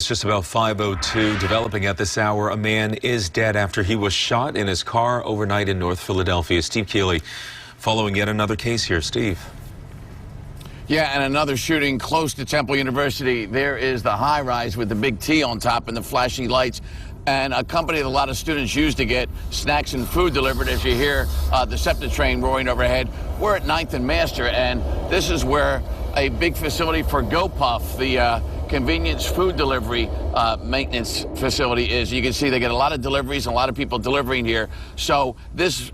It's just about 5:02. Developing at this hour, a man is dead after he was shot in his car overnight in North Philadelphia. Steve Keeley following yet another case here. Steve. Yeah, and another shooting close to Temple University. There is the high-rise with the big T on top and the flashy lights, and a company that a lot of students use to get snacks and food delivered. As you hear the SEPTA train roaring overhead, we're at 9th and Master, and this is where a big facility for GoPuff, the convenience food delivery maintenance facility is. You can see they get a lot of deliveries and a lot of people delivering here. So this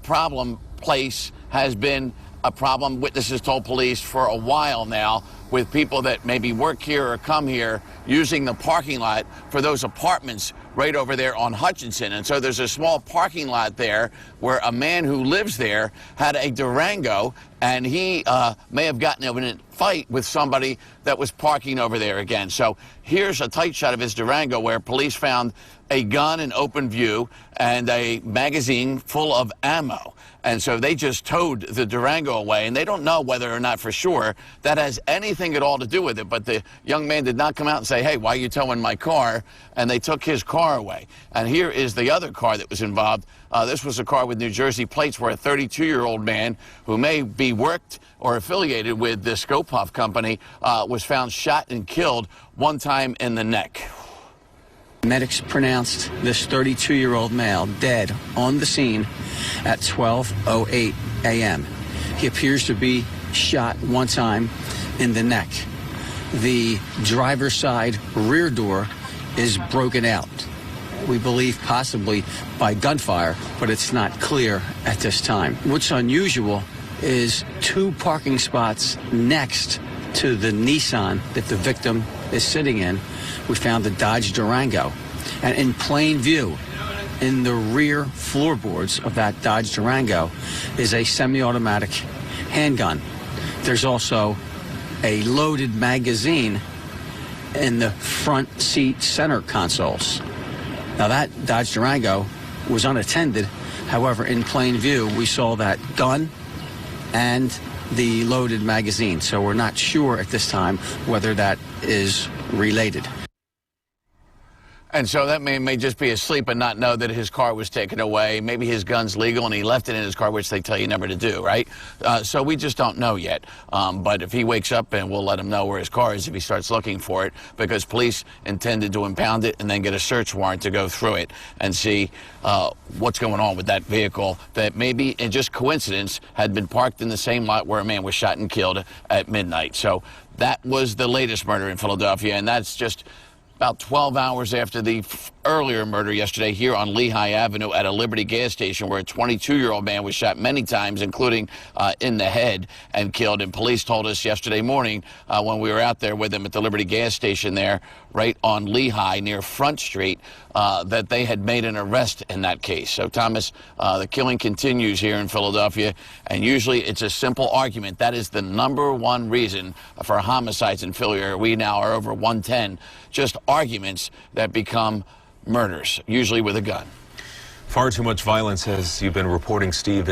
problem place has been a problem, witnesses told police, for a while now, with people that maybe work here or come here using the parking lot for those apartments right over there on Hutchinson. And so there's a small parking lot there where a man who lives there had a Durango, and he may have gotten in a fight with somebody that was parking over there again. So here's a tight shot of his Durango where police found a gun in open view and a magazine full of ammo. And so they just towed the Durango away, and they don't know whether or not for sure that has anything at all to do with it. But the young man did not come out and say, hey, why are you towing my car? And they took his car away. And here is the other car that was involved. This was a car with New Jersey plates where a 32-year-old man who may be worked or affiliated with this GoPuff company was found shot and killed one time in the neck. Medics pronounced this 32-year-old male dead on the scene at 12:08 a.m. He appears to be shot one time in the neck. The driver's side rear door is broken out. We believe possibly by gunfire, but it's not clear at this time. What's unusual is two parking spots next to the Nissan that the victim is sitting in. We found the Dodge Durango, and in plain view in the rear floorboards of that Dodge Durango is a semi-automatic handgun. There's also a loaded magazine in the front seat center consoles. Now that Dodge Durango was unattended. However, in plain view, we saw that gun and the loaded magazine. So we're not sure at this time whether that is related. And so that man may just be asleep and not know that his car was taken away. Maybe his gun's legal and he left it in his car, which they tell you never to do, right? So we just don't know yet. But if he wakes up, and we'll let him know where his car is if he starts looking for it, because police intended to impound it and then get a search warrant to go through it and see what's going on with that vehicle that maybe, in just coincidence, had been parked in the same lot where a man was shot and killed at midnight. So that was the latest murder in Philadelphia, and that's just about 12 hours after the earlier murder yesterday here on Lehigh Avenue at a Liberty gas station, where a 22-year-old man was shot many times, including in the head, and killed. And police told us yesterday morning when we were out there with them at the Liberty gas station there, right on Lehigh near Front Street, that they had made an arrest in that case. So, Thomas, the killing continues here in Philadelphia, and usually it's a simple argument. That is the #1 reason for homicides in Philly. We now are over 110, just arguments that become murders, usually with a gun. Far too much violence, as you've been reporting, Steve.